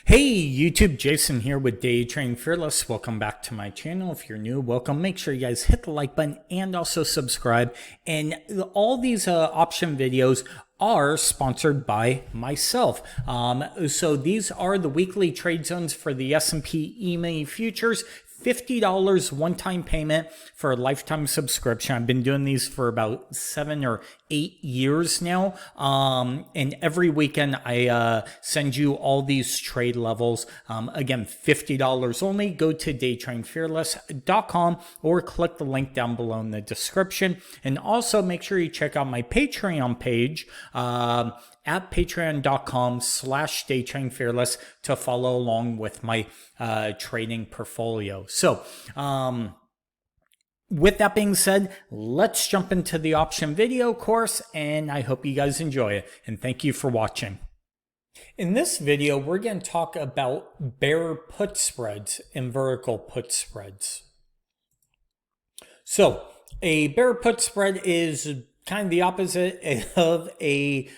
Hey YouTube, Jason here with Day Trading Fearless. Welcome back to my channel. If you're new, welcome. Make sure you guys hit the like button and also subscribe. And all these option videos are sponsored by myself. So these are the weekly trade zones for the S&P Emini futures. $50 one-time payment for a lifetime subscription. I've been doing these for about 7 or 8 years now. And every weekend I send you all these trade levels. Again, $50 only. Go to daytradingfearless.com or click the link down below in the description. And also make sure you check out my Patreon page at patreon.com/daytradingfearless to follow along with my trading portfolio. So, with that being said, let's jump into the option video course, and I hope you guys enjoy it. And thank you for watching. In this video, we're going to talk about bear put spreads and vertical put spreads. So, a bear put spread is kind of the opposite of a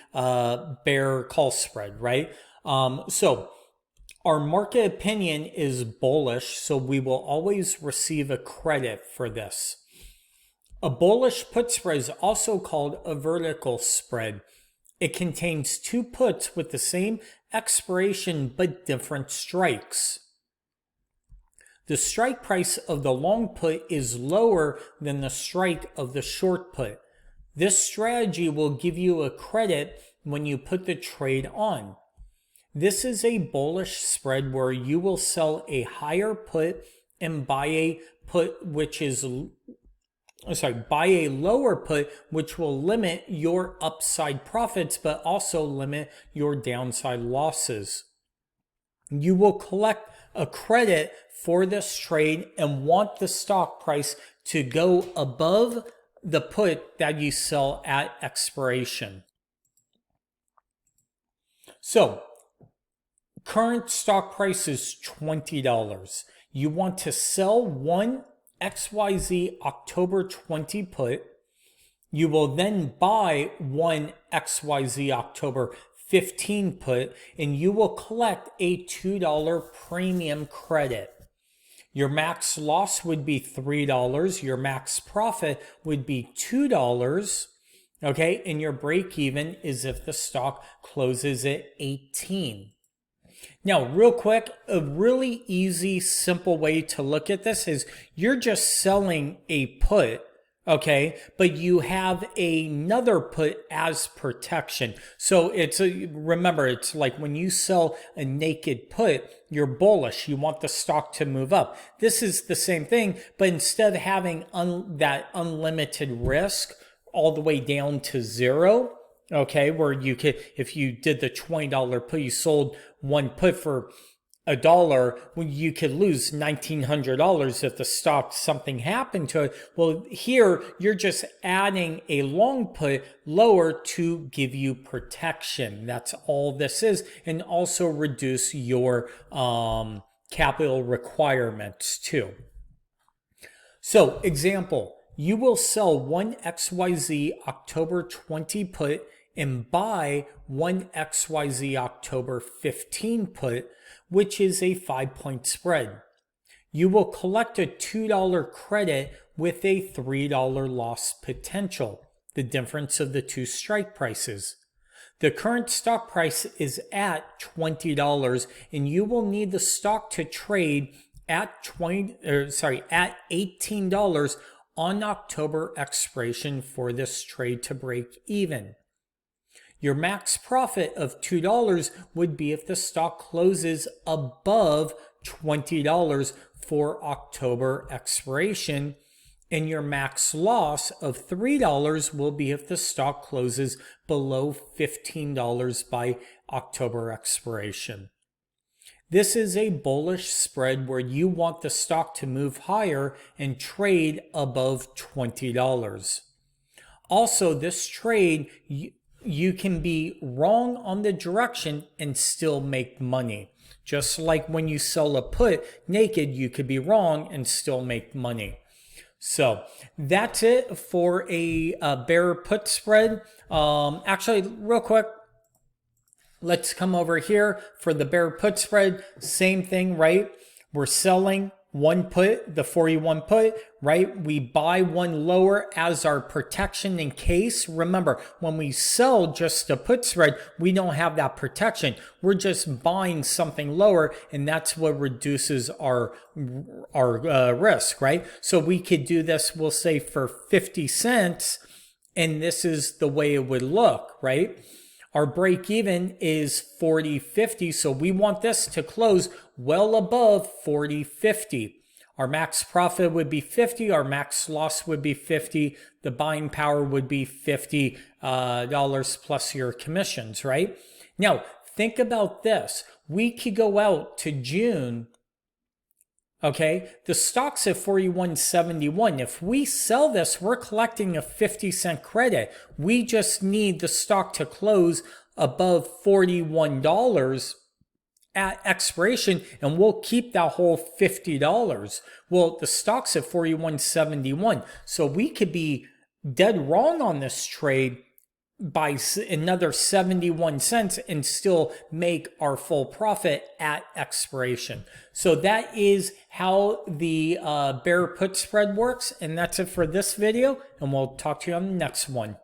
bear call spread, right? So our market opinion is bullish, so we will always receive a credit for this. A bullish put spread is also called a vertical spread. It contains two puts with the same expiration but different strikes. The strike price of the long put is lower than the strike of the short put. This strategy will give you a credit when you put the trade on. This is a bullish spread where you will sell a higher put and buy a lower put, which will limit your upside profits but also limit your downside losses. You will collect a credit for this trade and want the stock price to go above the put that you sell at expiration. So, current stock price is $20. You want to sell one XYZ October 20 put. You will then buy one XYZ October 15 put, and you will collect a $2 premium credit. Your max loss would be $3. Your max profit would be $2. Okay, and your break even is if the stock closes at 18. Now, real quick, a really easy, simple way to look at this is you're just selling a put, okay, but you have another put as protection. So remember, it's like when you sell a naked put, you're bullish. You want the stock to move up. This is the same thing, but instead of having that unlimited risk all the way down to zero, okay, where you could, if you did the $20 put, you sold one put for $1, well, you could lose $1,900 if the stock, something happened to it. Well, here you're just adding a long put lower to give you protection. That's all this is, and also reduce your capital requirements too. So, example, you will sell one XYZ October 20 put and buy one XYZ October 15 put, which is a 5-point spread. You will collect a $2 credit with a $3 loss potential, the difference of the two strike prices. The current stock price is at $20, and you will need the stock to trade at $18 on October expiration for this trade to break even. Your max profit of $2 would be if the stock closes above $20 for October expiration, and your max loss of $3 will be if the stock closes below $15 by October expiration. This is a bullish spread where you want the stock to move higher and trade above $20. Also, this trade, you can be wrong on the direction and still make money. Just like when you sell a put naked, you could be wrong and still make money. So that's it for a bear put spread. Actually, real quick, Let's come over here for the bear put spread. Same thing, right? We're selling one put, the 41 put, right? We buy one lower as our protection in case. Remember, when we sell just a put spread, we don't have that protection. We're just buying something lower, and that's what reduces our risk, right? So we could do this, we'll say for 50 cents, and this is the way it would look, right? Our break even is 40.50, so we want this to close well above 40.50. Our max profit would be 50, our max loss would be 50, the buying power would be $50 plus your commissions, right? Now, think about this. We could go out to June. Okay, the stock's at 41.71. If we sell this, we're collecting a 50-cent credit. We just need the stock to close above $41 at expiration, and we'll keep that whole $50. Well, the stock's at 41.71, so we could be dead wrong on this trade by another 71 cents and still make our full profit at expiration. So that is how the bear put spread works. And that's it for this video. And we'll talk to you on the next one.